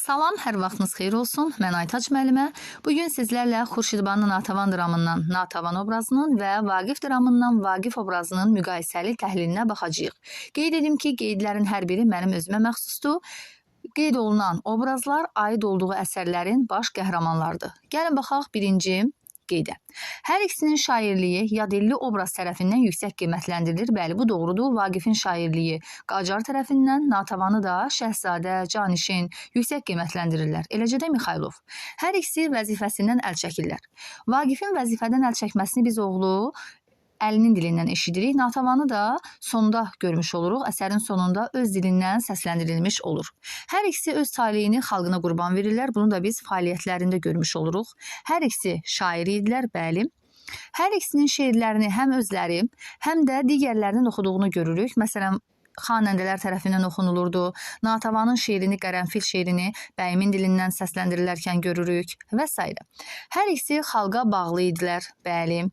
Salam, hər vaxtınız xeyir olsun. Mən Aytaç müəllimə. Bugün sizlərlə Xurşidbanı Natəvan dramından Natəvan obrazının və Vaqif dramından Vaqif obrazının müqayisəli təhlilinə baxacağıq. Qeyd edim ki, qeydlərin hər biri mənim özümə məxsusdur. Qeyd olunan obrazlar aid olduğu əsərlərin baş qəhrəmanlarıdır. Gəlin baxaq birinci qeydə. Hər ikisinin şairliyi yadilli obraz tərəfindən yüksək qiymətləndirilir. Bəli, bu doğrudur. Vaqifin şairliyi Qacar tərəfindən, Natəvanı da Şəhzadə, Canişin yüksək qiymətləndirirlər. Eləcə də Mixaylov. Hər ikisi vəzifəsindən əl çəkirlər. Vaqifin vəzifədən əl çəkməsini biz oğlu əlinin dilindən eşidirik. Natəvanı da sonda görmüş oluruq. Əsərin sonunda öz dilindən səsləndirilmiş olur. Hər ikisi öz taleyini xalqına qurban verirlər. Bunu da biz fəaliyyətlərində görmüş oluruq. Hər ikisi şair idilər, bəli. Hər ikisinin şeirlərini həm özləri, həm də digərlərinin oxuduğunu görürük. Məsələn, xanəndələr tərəfindən oxunulurdu. Natəvanın şeirini, qərənfil şeirini bəyimin dilindən səsləndirilərkən görürük və s. Hər ikisi xalqa bağlı idilər, bəli.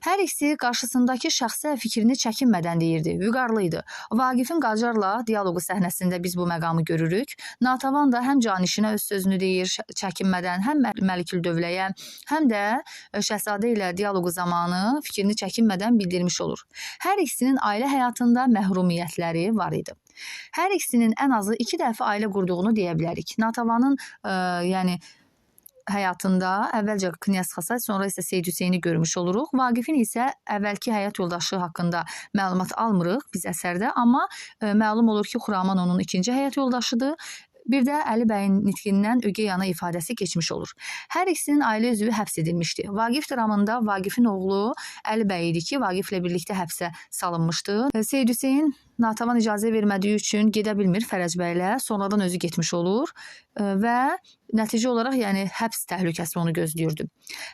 Hər ikisi qarşısındakı şəxsə fikrini çəkinmədən deyirdi, vüqarlı idi. Vaqifin Qacarla dialoqu səhnəsində biz bu məqamı görürük. Natəvan da həm Canişinə öz sözünü deyir çəkinmədən, həm Məliküldövləyə, həm də Şəhzadə ilə dialoqu zamanı fikrini çəkinmədən bildirmiş olur. Hər ikisinin ailə həyatında məhrumiyyətləri var idi. Hər ikisinin ən azı 2 dəfə ailə qurduğunu deyə bilərik. Natəvanın həyatında əvvəlcə Knyaz Xasay, sonra isə Seyid Hüseyni görmüş oluruq. Vaqifin isə əvvəlki həyat yoldaşı haqqında məlumat almırıq biz əsərdə, amma məlum olur ki, Xuraman onun ikinci həyat yoldaşıdır. Bir də Əli bəyin nitqindən ögey ana ifadəsi keçmiş olur. Hər ikisinin ailə üzvü həbs edilmişdi. Vaqif dramında Vaqifin oğlu Əli bəy idi ki, Vaqiflə birlikdə həbsə salınmışdı. Seyid Hüseyn Natəvan icazə vermədiyi üçün gedə bilmir Fərəc bəylə, sonradan özü getmiş olur və nəticə olaraq həbs təhlükəsi onu gözləyirdi.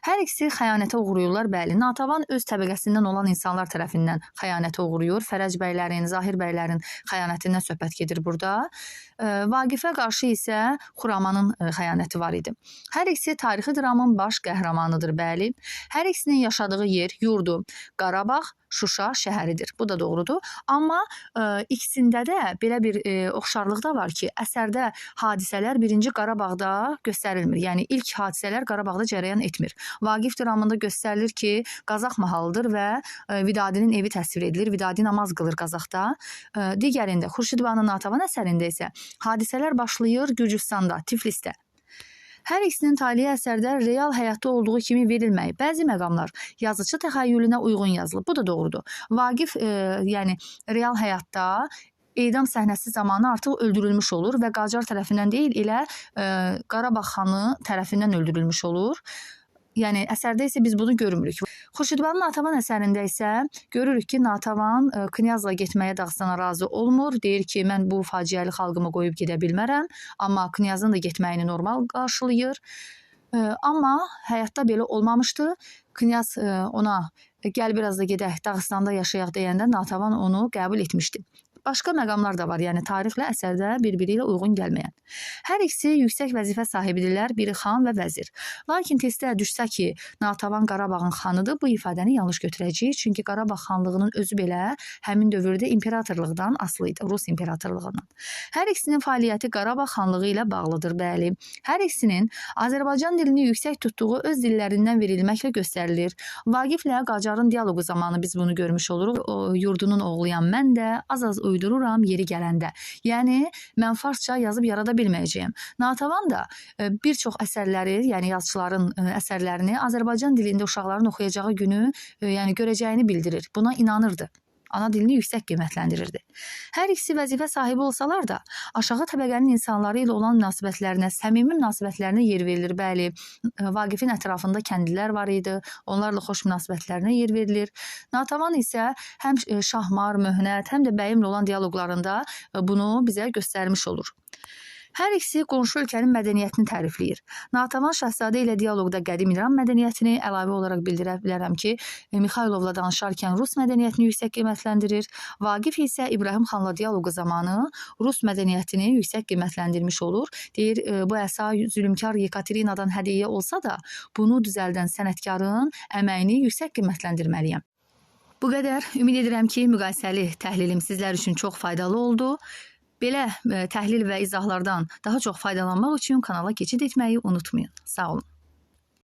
Hər ikisi xəyanətə uğrayırlar, bəli. Natəvan öz təbəqəsindən olan insanlar tərəfindən xəyanətə uğrayır. Fərəc bəylərin, Zahir bəylərin xəyanətindən söhbət gedir burada. Vaqifə qarşı isə Xuramanın xəyanəti var idi. Hər ikisi tarixi dramın baş qəhrəmanıdır, bəli. Hər ikisinin yaşadığı yer, yurdu Qarabağ, Şuşa şəhəridir. Bu da doğrudur. Amma ikisində də belə bir oxşarlıq da var ki, əsərdə hadisələr birinci Qarabağda göstərilmir. Yəni ilk hadisələr Qarabağda cərəyan etmir. Vaqif dramında göstərilir ki, Qazax mahalıdır və Vidadinin evi təsvir edilir. Vidadi namaz qılır Qazaxda. Digərində Xurşidbanı Natəvan əsərində isə hadisələr başlayır Gürcüstanda, Tiflisdə. Hər ikisinin talihi əsərdə real həyatda olduğu kimi verilməyib. Bəzi məqamlar yazıcı təxəyyülünə uyğun yazılıb. Bu da doğrudur. Vaqif real həyatda edam səhnəsi zamanı artıq öldürülmüş olur və Qacar tərəfindən deyil, elə Qarabağ xanı tərəfindən öldürülmüş olur. Yəni əsərdə isə biz bunu görmürük. Xurşidbanı Natəvan əsərində isə görürük ki, Natəvan Knyazla getməyə Dağıstana razı olmur. Deyir ki, mən bu faciəli xalqımı qoyub gedə bilmərəm, amma Knyazın da getməyini normal qarşılayır. Amma həyatda belə olmamışdı. Knyaz ona gəl biraz da gedək, Dağıstanda yaşayaq deyəndə Natəvan onu qəbul etmişdi. Başqa məqamlar da var, yəni tarixlə əsərdə bir-biri ilə uyğun gəlməyən. Hər ikisi yüksək vəzifə sahibidirlər, biri xan və vəzir. Lakin testə düşsə ki, Natəvan Qarabağın xanıdır, bu ifadəni yanlış götürəcəyik. Çünki Qarabağ xanlığının özü belə həmin dövrdə imperatorluqdan asılı idi, Rus imperatorluğundan. Hər ikisinin fəaliyyəti Qarabağ xanlığı ilə bağlıdır, bəli. Hər ikisinin Azərbaycan dilini yüksək tutduğu öz dillərindən verilməklə göstərilir. Vaqiflə Qacarın dialoqu zamanı biz bunu görmüş oluruq. Yurdunun oğluyam mən də, az-az uydururam yeri gələndə. Yəni, mən farsça yazıb yarada bilməyəcəyəm. Natəvan da bir çox əsərləri, yəni yazıçıların əsərlərini Azərbaycan dilində uşaqların oxuyacağı günü görəcəyini bildirir. Buna inanırdı. Ana dilini yüksək qiymətləndirirdi. Hər ikisi vəzifə sahibi olsalar da, aşağı təbəqənin insanları ilə olan münasibətlərinə, səmimi münasibətlərinə yer verilir. Bəli, Vaqifin ətrafında kəndlilər var idi, onlarla xoş münasibətlərinə yer verilir. Natəvan isə həm Şahmar, Möhnət, həm də bəyimlə olan dialoqlarında bunu bizə göstərmiş olur. Hər ikisi qonşu ölkənin mədəniyyətini tərifləyir. Natəvan Şəhzadə ilə dialoqda qədim İran mədəniyyətini, əlavə olaraq bildirə bilərəm ki, Mixaylovla danışarkən Rus mədəniyyətini yüksək qiymətləndirir. Vaqif isə İbrahim xanla dialoqu zamanı Rus mədəniyyətini yüksək qiymətləndirmiş olur. Deyir, bu əsa zülmkar Yekaterinadan hədiyyə olsa da, bunu düzəldən sənətkarın əməyini yüksək qiymətləndirməliyəm. Bu qədər. Ümid edirəm ki, müqayisəli təhlilim sizlər üçün çox faydalı oldu. Belə təhlil və izahlardan daha çox faydalanmaq üçün kanala keçid etməyi unutmayın. Sağ olun.